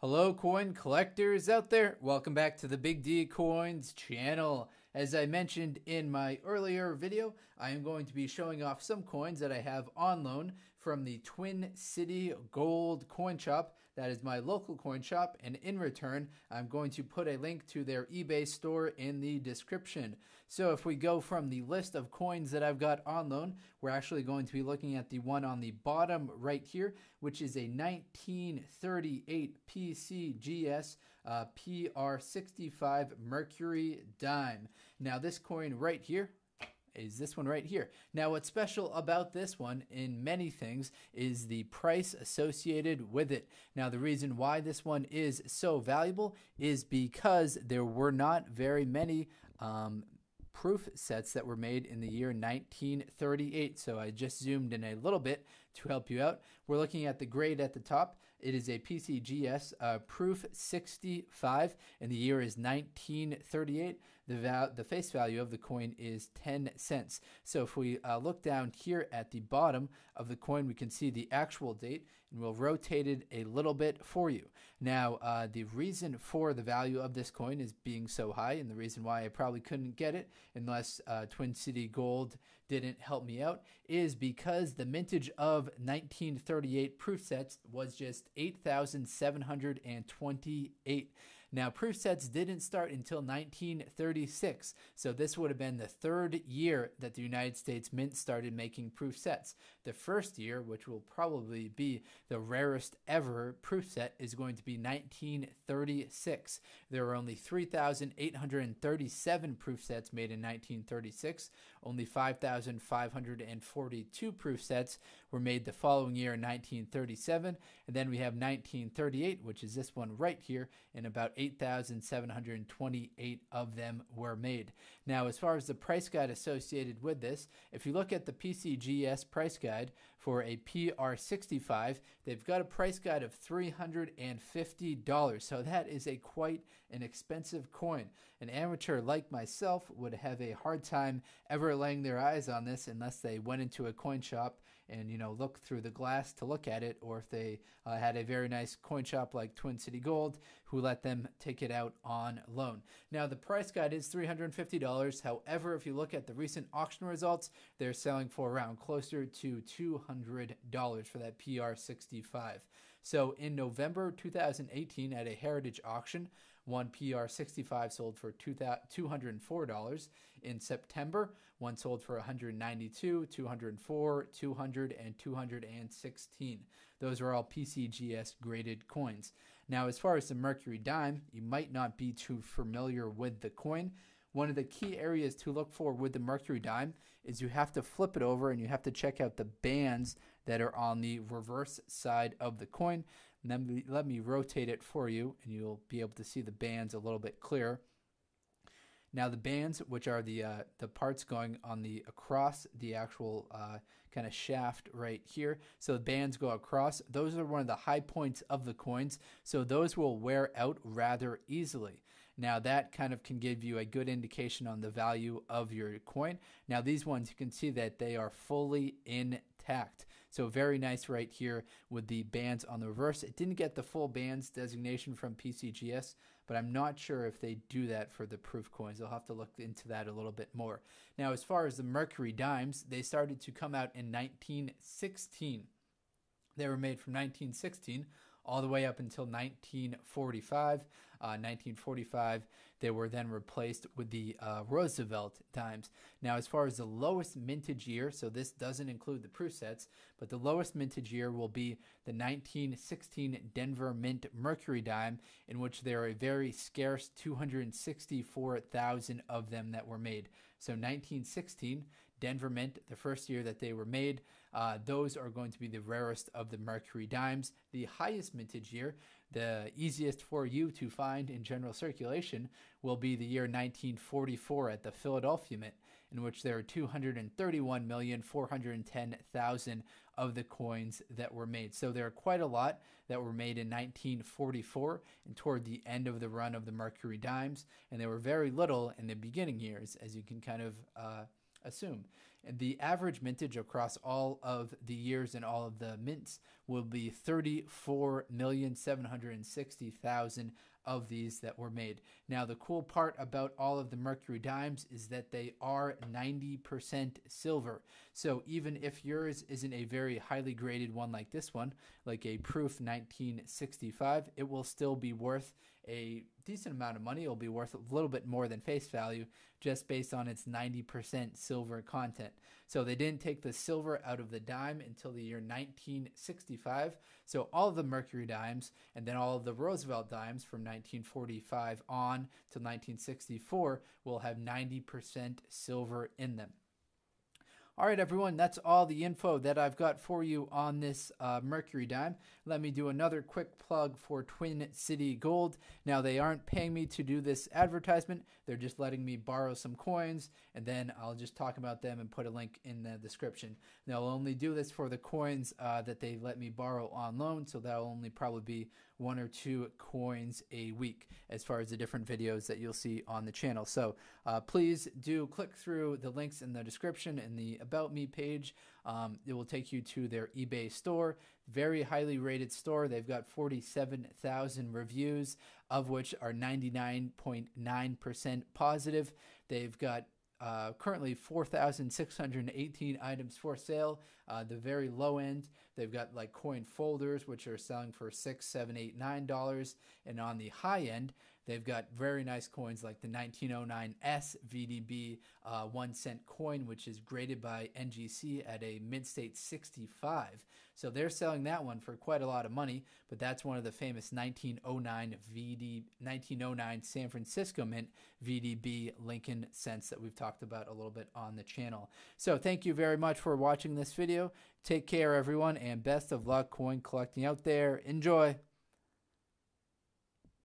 Hello coin collectors out there, welcome back to the Big D Coins channel. As I mentioned in my earlier video, I am going to be showing off some coins that I have on loan from the Twin City Gold coin shop. That is my local coin shop, and in return I'm going to put a link to their eBay store in the description. So if we go from the list of coins that I've got on loan, we're actually going to be looking at the one on the bottom right here, which is a 1938 Pcgs PR65 Mercury dime. Now this coin right here is this one right here. Now what's special about this one in many things is the price associated with it. Now the reason why this one is so valuable is because there were not very many proof sets that were made in the year 1938. So I just zoomed in a little bit to help you out. We're looking at the grade at the top. It is a Pcgs Proof 65, and the year is 1938. The face value of the coin is 10 cents. So if we look down here at the bottom of the coin, we can see the actual date, and we'll rotate it a little bit for you. Now, the reason for the value of this coin is being so high, and the reason why I probably couldn't get it unless Twin City Gold didn't help me out is because the mintage of 1938 proof sets was just 8,728. Now, proof sets didn't start until 1936, so this would have been the third year that the United States Mint started making proof sets. The first year, which will probably be the rarest ever proof set, is going to be 1936. There were only 3,837 proof sets made in 1936. Only 5,542 proof sets were made the following year in 1937. And then we have 1938, which is this one right here, and about 8,728 of them were made. Now, as far as the price guide associated with this, if you look at the PCGS price guide for a PR65, they've got a price guide of $350. So that is quite an expensive coin. An amateur like myself would have a hard time ever laying their eyes on this unless they went into a coin shop and looked through the glass to look at it, or if they had a very nice coin shop like Twin City Gold who let them take it out on loan. Now the price guide is $350. However, if you look at the recent auction results, they're selling for around closer to $200 for that PR65. So in November 2018 at a heritage auction, one PR65 sold for $204. In September, one sold for $192, $204, $200, and $216. Those are all PCGS graded coins. Now, as far as the Mercury dime, you might not be too familiar with the coin. One of the key areas to look for with the Mercury dime is you have to flip it over and you have to check out the bands that are on the reverse side of the coin. And then let me rotate it for you and you'll be able to see the bands a little bit clearer. Now the bands, which are the parts going on across the actual kind of shaft right here, so the bands go across. Those are one of the high points of the coins, so those will wear out rather easily. Now that kind of can give you a good indication on the value of your coin. Now these ones, you can see that they are fully intact. So very nice right here with the bands on the reverse. It didn't get the full bands designation from PCGS, but I'm not sure if they do that for the proof coins. I'll have to look into that a little bit more. Now, as far as the Mercury dimes, they started to come out in 1916. They were made from 1916 all the way up until 1945. 1945, they were then replaced with the Roosevelt dimes. Now, as far as the lowest mintage year, so this doesn't include the proof sets, but the lowest mintage year will be the 1916 Denver Mint Mercury dime, in which there are a very scarce 264,000 of them that were made. So 1916, Denver Mint, the first year that they were made, those are going to be the rarest of the Mercury dimes. The highest mintage year, the easiest for you to find in general circulation, will be the year 1944 at the Philadelphia Mint, in which there are 231,410,000 of the coins that were made. So there are quite a lot that were made in 1944 and toward the end of the run of the Mercury dimes, and there were very little in the beginning years, as you can kind of assume. The average mintage across all of the years and all of the mints will be 34,760,000 of these that were made. Now, the cool part about all of the Mercury dimes is that they are 90% silver. So even if yours isn't a very highly graded one like this one, like a Proof 1965, it will still be worth a decent amount of money. It'll be worth a little bit more than face value just based on its 90% silver content. So they didn't take the silver out of the dime until the year 1965. So all of the Mercury dimes and then all of the Roosevelt dimes from 1945 on to 1964 will have 90% silver in them. All right, everyone, that's all the info that I've got for you on this Mercury dime. Let me do another quick plug for Twin City Gold. Now, they aren't paying me to do this advertisement. They're just letting me borrow some coins, and then I'll just talk about them and put a link in the description. Now, I'll only do this for the coins that they let me borrow on loan, so that'll only probably be 1 or 2 coins a week as far as the different videos that you'll see on the channel. So please do click through the links in the description and the About Me page. It will take you to their eBay store. Very highly rated store. They've got 47,000 reviews, of which are 99.9% positive. They've got currently 4,618 items for sale. The very low end, they've got like coin folders, which are selling for $6, $7, $8, $9. And on the high end, they've got very nice coins like the 1909 S VDB 1 cent coin, which is graded by NGC at a mid-state 65. So they're selling that one for quite a lot of money, but that's one of the famous 1909 San Francisco Mint VDB Lincoln cents that we've talked about a little bit on the channel. So thank you very much for watching this video. Take care, everyone, and best of luck coin collecting out there. Enjoy!